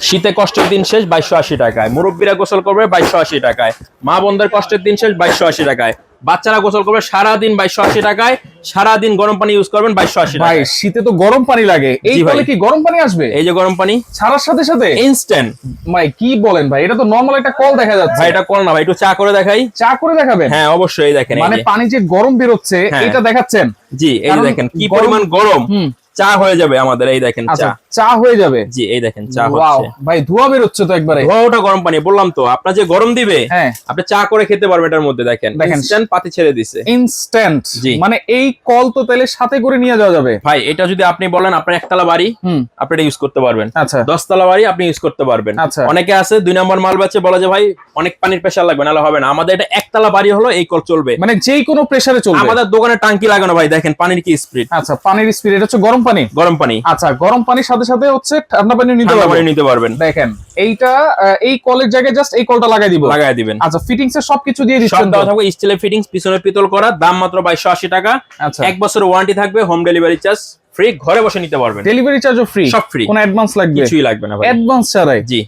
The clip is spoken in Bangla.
শীতে কষ্টের দিন শেষ 2280 টাকায়, মুরব্বীরা গোসল করবে 2280 টাকায়, মা বোনদের কষ্টের দিন শেষ 2280 টাকায়, বাচ্চারা গোসল করবে সারাদিন 2280 টাকায়, সারাদিন গরম পানি ইউজ করবেন 2280 ভাই টাকায়। শীতে তো গরম পানি লাগে, এই জি ভাই। কলে কি গরম পানি আসবে? এই যে গরম পানি ছাড়ার সাথে সাথে ইনস্ট্যান্ট। ভাই কি বলেন ভাই, এটা তো নরমাল একটা কল দেখা যাচ্ছে। ভাই এটা কল না ভাই, একটু চা করে দেখাই। চা করে দেখাবেন? হ্যাঁ অবশ্যই, দেখেন এই মানে যে। পানি যে গরম বের হচ্ছে হ্যাঁ। এটা দেখাচ্ছেন? জি এই যে কারণ দেখেন কি গরম- পরিমাণ গরম, হুম। চা হয়ে যাবে আমাদের। এই দেখেন আচ্ছা চা। চা হয়ে যাবে। জি এই দেখেন চা ওয়াও হচ্ছে। ভাই ধোঁয়া বের হচ্ছে তো একবারে। ধোয়া ওটা গরম পানি, বললাম তো আপনার যে গরম দিবে, হ্যাঁ আপনি চা করে খেতে পারবেন এটার মধ্যে। দেখেন দেখেন। ইনস্ট্যান্ট পাতি ছেড়ে দিছে। ইনস্ট্যান্ট। জি। মানে এই কল তো তাহলে সাথে করে নিয়ে যাওয়া যাবে। ভাই এটা যদি আপনি বলেন আপনার একতলা বাড়ি, হুম। আপনি এটা ইউজ করতে পারবেন। আচ্ছা 10তলা বাড়ি আপনি ইউজ করতে পারবেন। আচ্ছা। অনেকে আছে 2 নম্বর মাল বেচে, বলে যে ভাই অনেক পানির প্রেসার লাগবে, নাহলে হবে না। আমাদের এটা একতলা বাড়ি হলো এই কল চলবে। মানে যেই কোনো প্রেসারে চলবে। আমাদের দোকানে টাঙ্কি লাগানো ভাই, দেখেন পানির কি স্পিড। আচ্ছা পানির স্পিড, এটা হচ্ছে গরম পানি। গরম পানি, আচ্ছা গরম পানির সাথে সাথে হচ্ছে ঠান্ডা পানি নিতে ঠান্ডা পারবেন। পানি নিতে পারবেন। দেখেন এইটা এই কলের জায়গায় জাস্ট এই কলটা লাগাই দিব। লাগায় দিবেন। আচ্ছা ফিটিংস এর সবকিছু দিয়ে সব দিচ্ছেন তো? দেওয়া থাকবে, স্টিলের ফিটিংস, পিছনে পিতল করা, দাম মাত্র 2280 টাকা। আচ্ছা 1 বছরের ওয়ারেন্টি থাকবে, হোম ডেলিভারি চার্জ ফ্রি, ঘরে বসে নিতে পারবেন। ডেলিভারি চার্জও ফ্রি? সব ফ্রি, কোনো অ্যাডভান্স লাগবে? কিছুই লাগবে না ভাই। অ্যাডভান্স ছাড়াই? জি